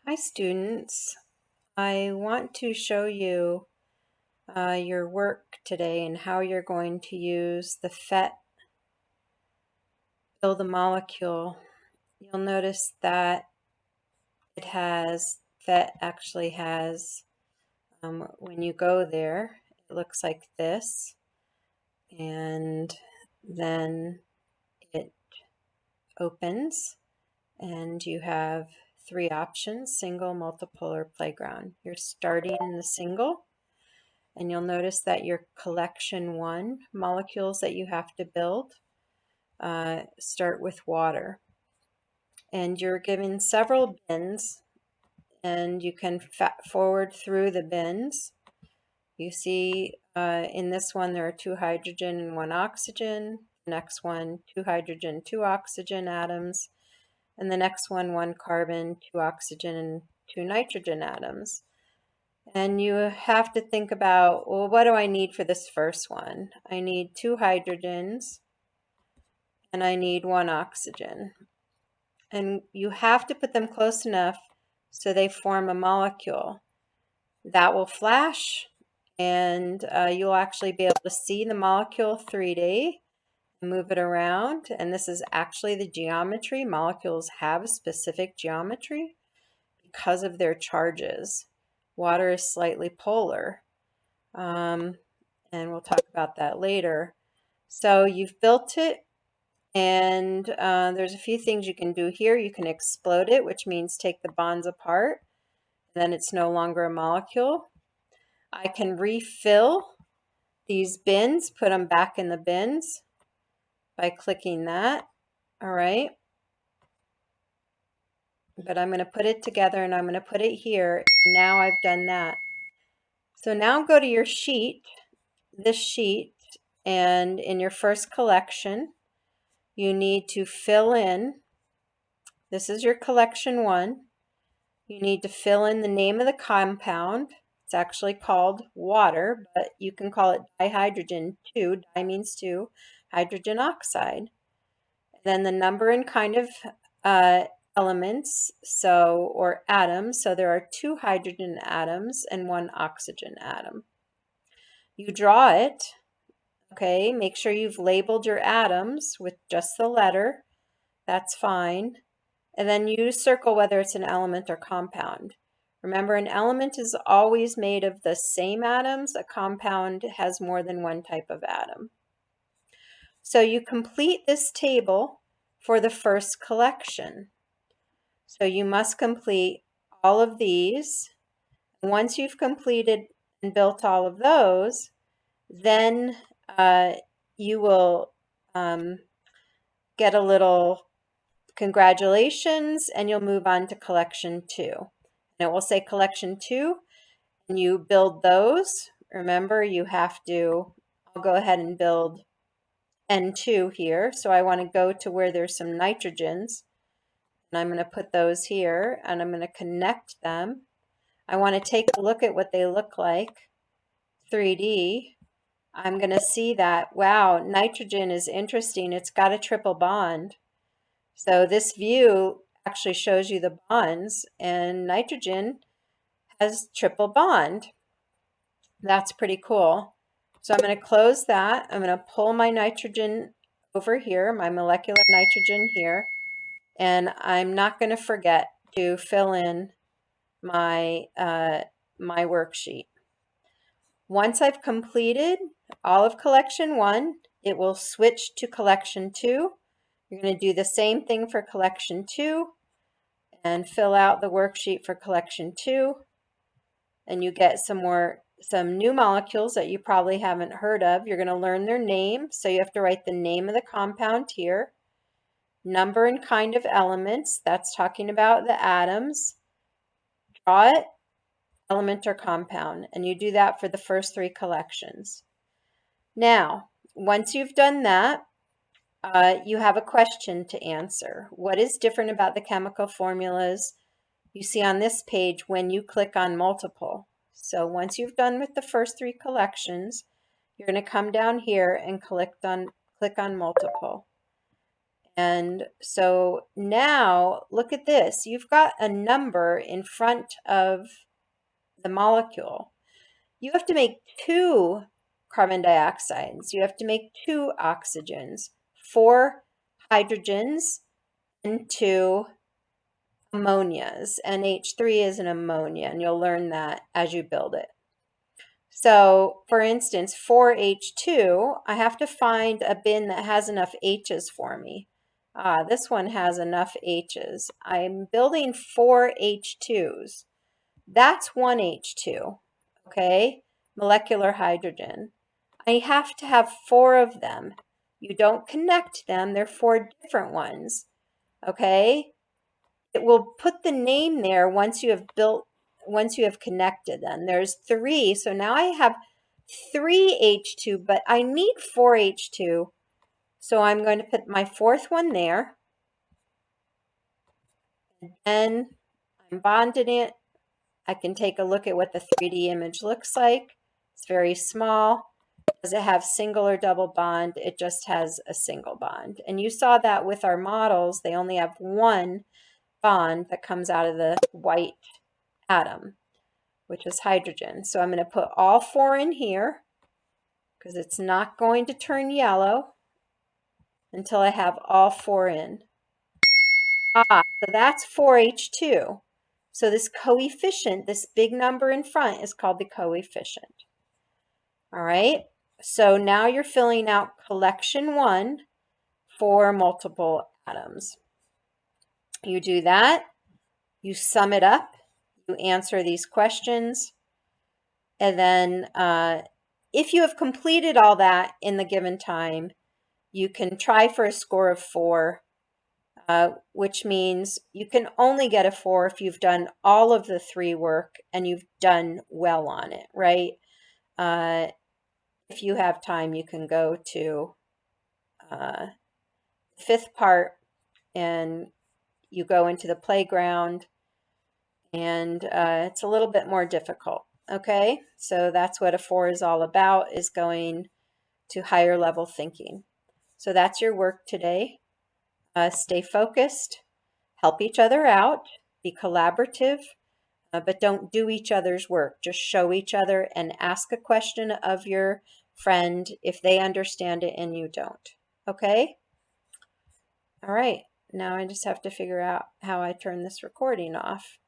Hi students, I want to show you your work today and how you're going to use the PhET build a molecule. You'll notice that PhET actually has, when you go there, it looks like this, and then it opens and you have three options: single, multiple, or playground. You're starting in the single. And you'll notice that your collection 1 molecules that you have to build start with water. And you're given several bins, and you can forward through the bins. You see in this one there are 2 hydrogen and 1 oxygen. The next one, 2 hydrogen, 2 oxygen atoms. And the next one, 1 carbon, 2 oxygen, and 2 nitrogen atoms. And you have to think about, well, what do I need for this first one? I need 2 hydrogens and I need 1 oxygen. And you have to put them close enough so they form a molecule. That will flash, and you'll actually be able to see the molecule 3D, move it around, and this is actually the geometry. Molecules have a specific geometry because of their charges. Water is slightly polar. And we'll talk about that later. So you've built it, and there's a few things you can do here. You can explode it, which means take the bonds apart, then it's no longer a molecule. I can refill these bins, put them back in the bins by clicking that. All right. But I'm going to put it together and I'm going to put it here. Now I've done that. So now go to your sheet, this sheet, and in your first collection, you need to fill in, this is your collection 1, you need to fill in the name of the compound. It's actually called water, but you can call it dihydrogen 2, di means 2, hydrogen oxide. Then the number and kind of elements, or atoms, so there are 2 hydrogen atoms and 1 oxygen atom. You draw it. Okay, make sure you've labeled your atoms with just the letter. That's fine. And then you circle whether it's an element or compound. Remember, an element is always made of the same atoms. A compound has more than one type of atom. So you complete this table for the first collection. So you must complete all of these. Once you've completed and built all of those, then you will get a little congratulations, and you'll move on to collection 2. And it will say collection 2, and you build those. Remember, you have to, I'll go ahead and build N2 here. So I want to go to where there's some nitrogens, and I'm going to put those here, and I'm going to connect them. I want to take a look at what they look like 3D. I'm going to see that, wow, nitrogen is interesting. It's got a triple bond. So this view actually shows you the bonds, and nitrogen has triple bond. That's pretty cool. So I'm going to close that. I'm going to pull my nitrogen over here, my molecular nitrogen here, and I'm not going to forget to fill in my, my worksheet. Once I've completed all of collection 1, it will switch to collection 2. You're going to do the same thing for collection 2 and fill out the worksheet for collection 2. And you get some new molecules that you probably haven't heard of. You're going to learn their name. So you have to write the name of the compound here. Number and kind of elements. That's talking about the atoms. Draw it, element or compound. And you do that for the first 3 collections. Now, once you've done that, you have a question to answer. What is different about the chemical formulas you see on this page when you click on multiple? So once you've done with the first 3 collections, you're going to come down here and click on multiple. And so now look at this. You've got a number in front of the molecule. You have to make 2 carbon dioxides. You have to make 2 oxygens, 4 hydrogens, and 2 ammonias. NH3 is an ammonia, and you'll learn that as you build it. So, for instance, for H2, I have to find a bin that has enough H's for me. This one has enough H's. I'm building 4 H2s. That's 1 H2, okay? Molecular hydrogen. I have to have 4 of them. You don't connect them, they're 4 different ones, okay? It will put the name there once you have connected them. There's 3, so now I have 3 H2, but I need 4 H2. So I'm going to put my 4th one there. And I'm bonding it. I can take a look at what the 3D image looks like. It's very small. Does it have single or double bond? It just has a single bond. And you saw that with our models, they only have 1 bond that comes out of the white atom, which is hydrogen. So I'm going to put all 4 in here because it's not going to turn yellow until I have all 4 in. So that's 4H2. So this coefficient, this big number in front, is called the coefficient. All right, so now you're filling out collection 1 for multiple atoms. You do that, you sum it up, you answer these questions, and then if you have completed all that in the given time, you can try for a score of 4, which means you can only get a 4 if you've done all of the 3 work and you've done well on it, right? If you have time, you can go to the 5th part and you go into the playground, and it's a little bit more difficult. Okay, so that's what a 4 is all about, is going to higher level thinking. So that's your work today. Stay focused, help each other out, be collaborative, but don't do each other's work. Just show each other and ask a question of your friend if they understand it and you don't. Okay? All right, now I just have to figure out how I turn this recording off.